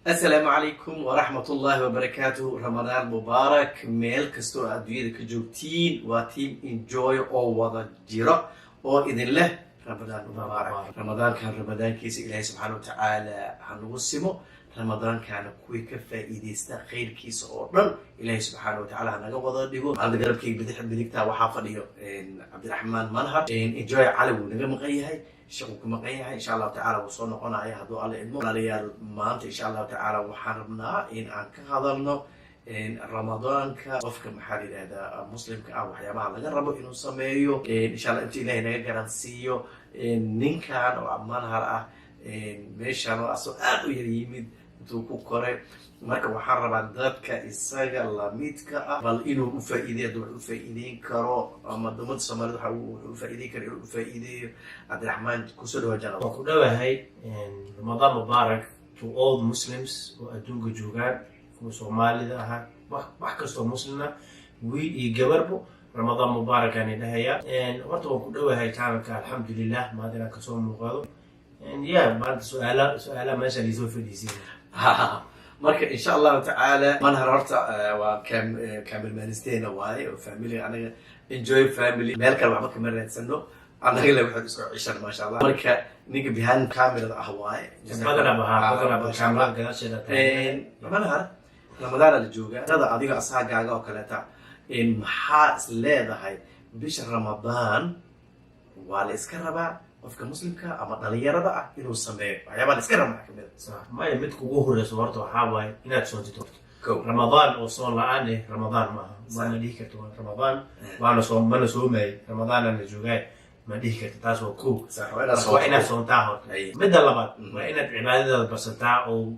السلام عليكم ورحمة الله وبركاته. رمضان مبارك. ميل كستو أدوية كجوتين وتيم انجوي أو وضع جيرة أو إذن له رمضان مبارك. رمضان كان رمضان كيس إلهي سبحانه وتعالى هنوسمه. رمضان كان كوي كفا إيديستا خير كيس أورن إلهي سبحانه وتعالى هنوضع ديقو عند قرب كي بديكتا وحافظيه عبد الرحمن منهر انجوي علو نغم غيهي شغلك مقيها إن شاء الله تعالى وصلنا قنا أي هذول على إدمو ريال مانت إن شاء الله تعالى وحرمنا إن أنك هذلنا إن رمضان كوفك محلي هذا مسلم كأو حياة على جربوا إنه سميو إن شاء الله أنت إلهي نجرنسيو إن نكان أو عمان هرأ إن مش أنا أسوأ يريمد توكو كره marka waxaan rabaa dadka isaga lamidka ah bal inuu u faa'iideeyo u faa'iideyn karo ama dumad Soomaaliyeed waxa uu faa'iideyn karo u faa'iideeyo Abdulrahman ku soo dhawaajana ku dhawahay Ramadan Mubarak to all Muslims oo adduunka joogaan kuwa Soomaalida ah wax kastoo muslima wiil iyo gabarbo Ramadan Mubarak aan idhaahaya horta waan ku dhawahay channelka alxamdulillah maadana ka soo muuqdo maanta su'aala meesha la soo fadhiisay marka insha Allah ta'ala man hararta waa kamil maanisteena waaye oo family anaga enjoy family meel kale waxba ka mareedsano anaga la waxa isku cishan ma sha Allah marka ninka behind camera ah waaye badana camera gadashada manhar Ramadan la jooga dad adiga asagaaga oo kale ta in maxaa is leedahay bisha Ramadan waa la iska rabaa qofka muslimka ama dhalinyarada ah inuu sameeyo waxyaabo la iska rabaa kamid ma mid kugu horeyso horta waxa waaye inaad soo jito Ramadan oo soo la'aan Ramadan ma dhihi karto Ramadan waana soo mana soo may Ramadan la joogay ma dhihi karto taas oo ku waa inaad soo taaho midda labaad waa inaad cibaadada basataa oo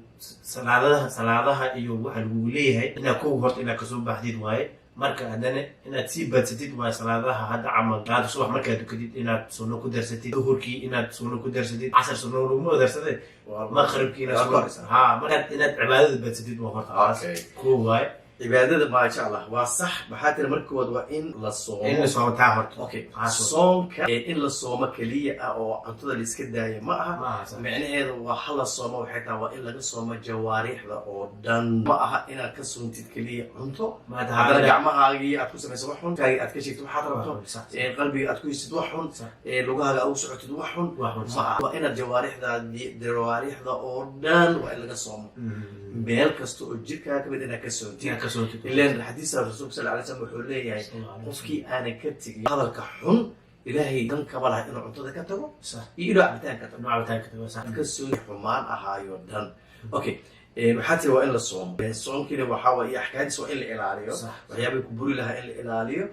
salaadaha iyo waxa lagu leeyahay inaad ku horta inaad ka soo baxdid waaye marka hadana inaad si badsatid waa salaadaha hadda camal qaad subax marka dukadid inaad sunno ku darsatid duhurkii inaad sunno ku darsatid casar sunno lagu darsatid maghribkii marka inaad cibaadada badsatid waa horta ku waay cibaadada ma sha Allah waa sax maxaa tiri markood waa in la soomo taa horta soonka in la soomo kaliya oo cuntada la iska daayo ma aha macnaheedu waa hal la soomo waxay tahay waa in laga soomo jawaarixda oo dhan ma aha inaad ka soontid kaliya cunto hadana gacmahaagii aad ku samayso wax xun kaagi aad ka sheegtid waxaad rabto qalbiga aad ku yisid wax xun lugahaaga aad u socotid wax xun waa inaad jawaarixda oo dhan waa in laga soomo meel kasta oo jirkaaga kamid inaad ka soontid إلين الحديث الرسول صلى الله عليه وسلم وحول لي يعني قفكي أنا كتجي هذا الكحون إلهي دم كبره إنه عطوده كتبه صح يلو عبتان كتبه صح كسوي حمان أهايو دم أوكي حتى وإلا الصوم كده وحاول يحكي سواء إلا إلاليو وحيابي كبري لها إلا إلاليو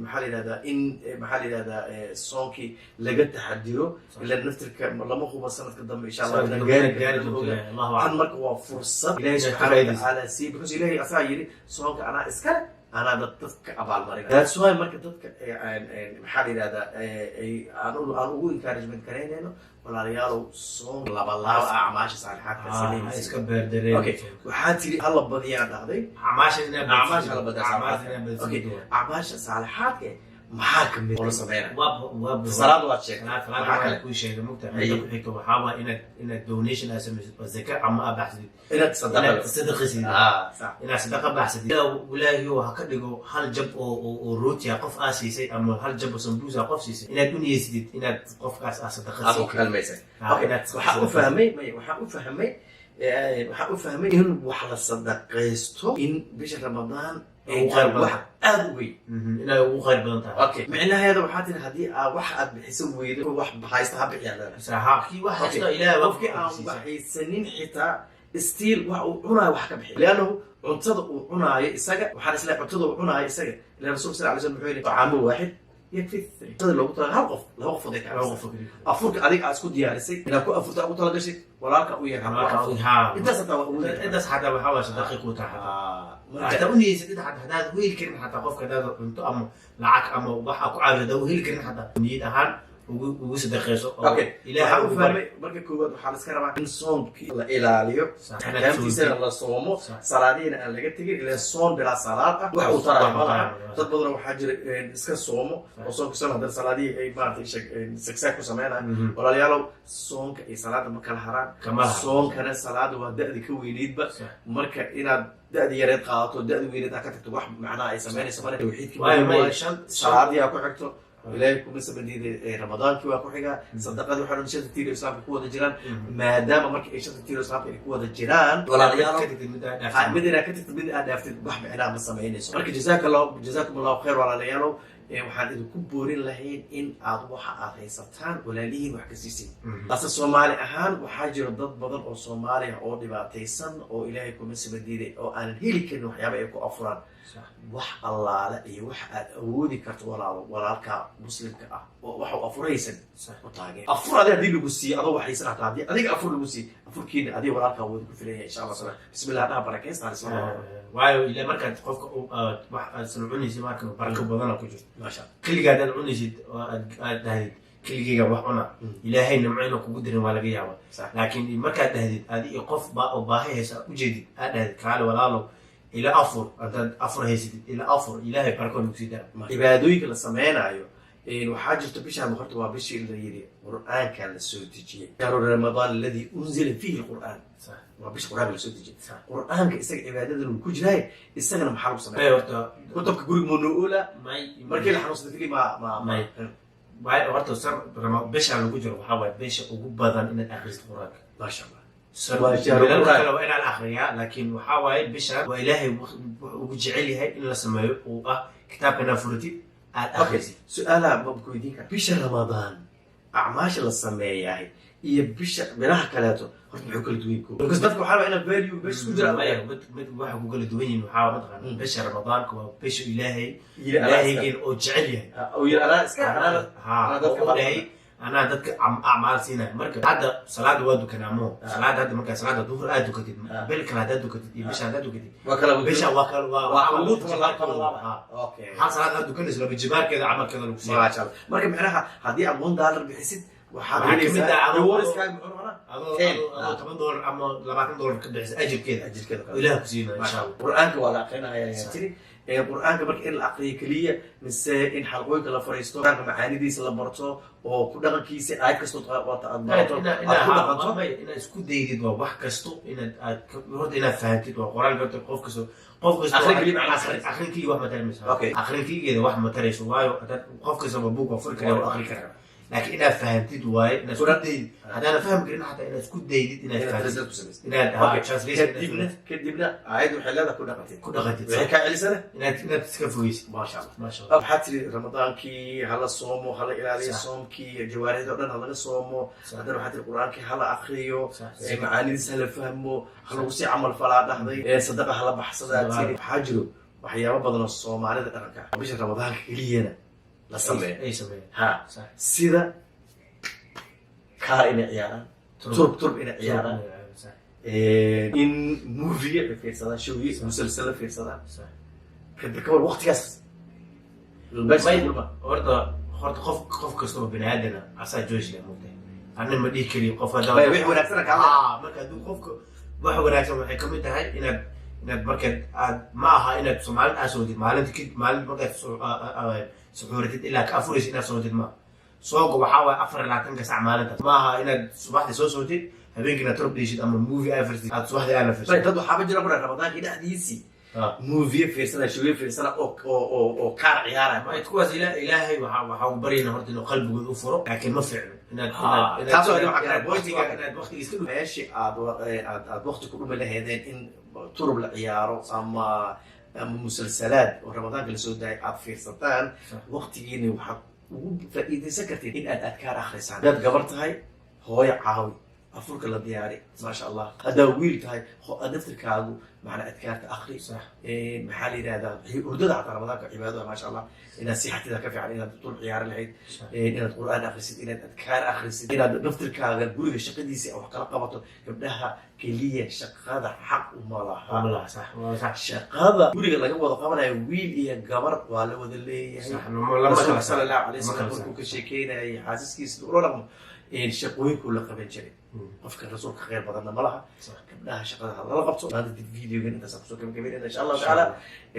محل هذا الصوم كي لقيت تحديه إلا نفترك لما هو بسنة قدام إن شاء الله جاري الله عن مركو فرصة إلهي سبحانه وتعالى سي بكوز إلهي أسايري صومك أنا إسكال أنا بتفك أبع المريض هذا سؤال مركز تفك محل هذا أنا أقول encouragement كرينه ولا رياض صوم لا أعماش صالحات كسليم إسكبر دري أوكي وحاتي هلا بديان هذي أعماش هلا بديان أعماش صالحات محاكم ولا صبينا صلاة واتشيك صلاة كل شيء ممكن هيك وحاول إن الدونيشن أسمى الزكاة عم أبحث إن تصدق سيدي صح إن صدقة بحث ولا هو هكذا هل جب أو روتي قف أسيسي أما هل جب سمبوزة قف سيسي إن الدنيا سيد إن قف صدقة أبو كلمة وحقو فهمي إن وحلا صدقيستو إن بيش رمضان واحد أدوي إنه وغير بنتها أوكي معناها هذا وحاتي هذه واحد بحسب ويد واحد بحيستها بيعنا صراحة كي واحد إلى وفي بحيسنين حتى ستيل وعنا واحد بحي لأنه عنصد وعنا يسجع وحارس لا عنصد وعنا يسجع لأن الرسول صلى الله عليه وسلم يقول طعام واحد يكفي هذا لو طلع هالقف لو قفضك أفرك عليك أسكت ديارسي إذا كنت أفرت أبو طلع شيء وراك وياك أنت حتى بحاول صدقك وتحت أتوني سيد حتى هذا ويل كلمة حتى قف كذا أنت أم لعك أم وضح أكو عارض ويل كلمة حتى نيد أهان ugu sadaqayso okay ilaahay u fahmay marka koowaad waxaa la iska rabaa in soomkii la ilaaliyo axkaamtiisana la soomo salaadiina aan laga tegin ilaa soom bilaa salaad ah wax uu taraya malaha dad badan waxaa jira iska soomo oo soomka soo haddana salaadihii ay maaragtay sagsaag ku sameynayaan walaalayaalow soonka iyo salaada ma kala haraan soonkana salaada waa da-di ka weyneydba marka inaad da-di yareed qaadato da-di weyneed aa ka tagto wax macnaha ay sameynayso male tawxiidkii salaadii aa ku xigto ilaahay kuma sabadiiday ramadaankii waa ku xigaa sadaqadii waxaa dhan shanta tiir islaamka ku wada jiraan maadaama marka ay shanta tiir islaamka ay ku wada jiraan walaalayaal mid inaad ka tagtid mid aad dhaaftid wax micnaha ma samaynayso marka jazaakum allahu khayr walaalayaalow waxaan idinku boorin lahayn in aad waxa aad haysataan walaalihiin wax ka siisin ase soomaali ahaan waxaa jira dad badan oo soomaali ah oo dhibaataysan oo ilaahay kuma sabadiiday oo aanan heli karin waxyaaba ay ku afuraan wax allaale iyo wax aad awoodi karto walaalka muslimka ah oo waxa uu afuraysan u taageen afur hadii lagu siiyo adoo waxaysan hataa hadii adiga afur lagu siiyo afurkiina adiga walaalka awoodi ku filan yahay insha allah subhanahu bismillah dhaha barakaysta waayo ilaa markaad qofka wax aad sanuunaysid marka barako badan ku jirto maasha kaligaad aad cunaysid oo aad dhahdid كليجي وحنا إلهي نمعنا كقدر ولا جيابه لكن ما كان تهديد هذه قف باهي هسا وجدي هذا كان ولا له إلى أفر هذا أفر هسي إلى أفر إلهي بركون مكسيدا يبادوي كلا سمعنا أيوه إنه حاجة تبيش على مخرط وابيش اللي يدي القرآن كان السودجي شهر رمضان الذي أنزل فيه القرآن صح وابيش القرآن السودجي القرآن كإستك عبادة المكوجلاي استغنى محارب سمع أيوه كنت بقول من الأولى مركي اللي حنوصل فيه ما واي ورطة صار بيش على الوجه وحاول بيش وجبضا إن الآخر القرآن ما شاء الله صار لو إن الآخرية لكن وحاول بيش وإلهي وجعلي هاي إلا سماه وكتابنا فرتي الآخر سؤال بقولي بيش رمضان أعماش اللي سماه هاي هي بيش بناها كلاته هرت كل دوينكم بس بدكم حاولوا أنا فاليو بيش سودر ما بد واحد كل دوين وحاول مثلا بيش رمضان كوا بيش إلهي كين وجعلي أو أنا أنا إلهي أنا دتك أعمال سينا مركب هذا صلاة وادو كنامو صلاة هذا مركب صلاة الظهر أدو كتير بالكلا هذا كتير بيش هذا كتير وكلا بيش وكلوت والله أوكي حال صلاة هذا كنيس لو بيجبار كذا عمل كذا لوكسي ما شاء الله مركب معناها هذه $1 بحسد وحاجة كده عروس كان هذا $8 أما $2 كبحس أجر كده إله كزينة إن شاء الله القرآن ولا قينا يا تري القرآن كبرك إن العقلية كلية مثل إن حلقوي كلا فريستو كان معاني دي سلامرتو وكل كيسي آية كستو وتأمرتو إن إسكود ديدي دوا واحد كستو إن يرد إن فهمتي دوا القرآن قلت قف كستو آخر كلية آخر كلية واحد مترمس آخر كلية إذا واحد مترمس وايو قف كستو ببوك وفرق آخر كلام لكن أنا فهمتي دواي أنا سكود هذا أنا فاهم كأنه حتى أنا سكود ديدي أنا فهمت أنا كدبنا عيد وحلال كنا غتيت هيك على سنة أنا تسكفويس ما شاء الله ما شاء الله حتى رمضان كي هلا صومو هلا إلى صوم كي جوارح دورنا هلا صومو هذا حتى القرآن كي هلا أخريو معاني سهل فهمو هلا وسي عمل فلا دحضي صدق هلا بحصدات حاجرو وحياة بدنا الصوم على ذلك وبيش رمضان كلينا لا سمع أي سمع ها سيدا كائن عيارا ترب إن عيارا إن موفي في صدا شوي مسلسل في صدا كده كمان وقت ياس البس ما ورده خرط خف كسر بني آدم عسى جوش له موته أنا ما دي كلي قف هذا ما يبيع ولا أكثر كلام ما كده خف واحد ولا أكثر من حكمة هاي إن بركة معها إن سمعان أسودي معلن كده معلن بركة سحورتid ilaa ka afuraysid inaad sootid ma sooga waxa way 24 saac maalinta maaha inaad subaxdii soo sootid habeenkii turb dhishid ama movie aversid aad subaxdii aan fiirsid dad waxa jira qura ramadaanki dhexdiisi movie fiirsana shooy fiirsana oo kaar ciyaara ma kuwaas ilaahay waxa uu bariyana horta inuu qalbigooda u furo laakiin ma fiicno inaad taasoo waxa kale boytiga inaad waqtiga iska meeshi aad waqti ku dhuma lahaydeen in turb la ciyaaro ama مسلسلات ورمضان اللي سود في سرطان وقت يجيني وحق فإذا سكرتي إن الأذكار آخر سنة ده قبرت هاي هو عاوي afurka la diyaari maasha allah haddaa wiil tahay naftirkaagu macna adkaarta akri maxaa la yidhahdaa hurdada xataa ramadaanka cibaadada maasha allah inaad sixatida ka fiican inaad dul ciyaari lahayd inaad qur'aan akhrisid inaad adkaar akhrisid inaad naftirkaaga guriga shaqadiisa wax kala qabato gabdhaha keliya shaqada xaq uma laha shaqada guriga laga wada qabanayo wiil iyo gabar waa la wada leeyahay rasuulka sala allahu alay wasalam markuu ka sheekeynayay xaasiskiisa ula dhaqmo shaqooyinkuu la qaban jiray qofka rasuulka khayr badanna ma laha gabdhaha shaqada ha lala qabto maanta dib videogan intaasaan kusoo gabagabaynayna insha allahu tacaala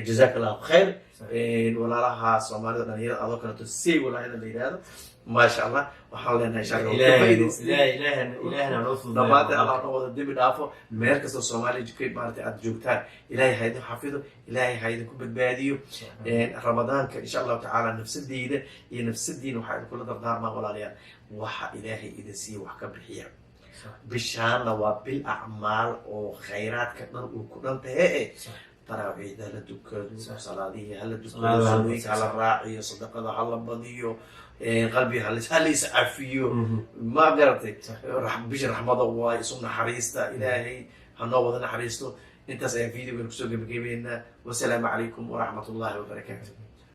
jazaaka allahu khayr walaalaha soomaalida dhalinyarada adoo kaleeto say walaahida la yidhaahdo maasha allah waxaan leenahay dhamaanta allah na wada dembi dhaafo meel kastoo soomaaliya jikay maarata aad joogtaan ilaahay ha idin xafido ilaahay ha idinku badbaadiyo ramadaanka insha allahu tacaala nafsadeyda iyo nafsadiina waxaa idinkula dardaarmaa walaalayaal waxa ilaahay idin siiya wax ka bixiya bishaana waa bil acmaal oo khayraadka dhan uu ku dhan tahe taraawiixda hala dukado salaadihii hala dukado sunooyinka hala raaciyo sadaqada hala badiyo qalbiga hala iscafiyo ma garatay bisha raxmada waa isu naxariista ilaahay hanoo wada naxariisto intaas ayaan videogan kusoo gebagabeynaa wasalaamu calaykum waraxmat ullahi wabarakaatu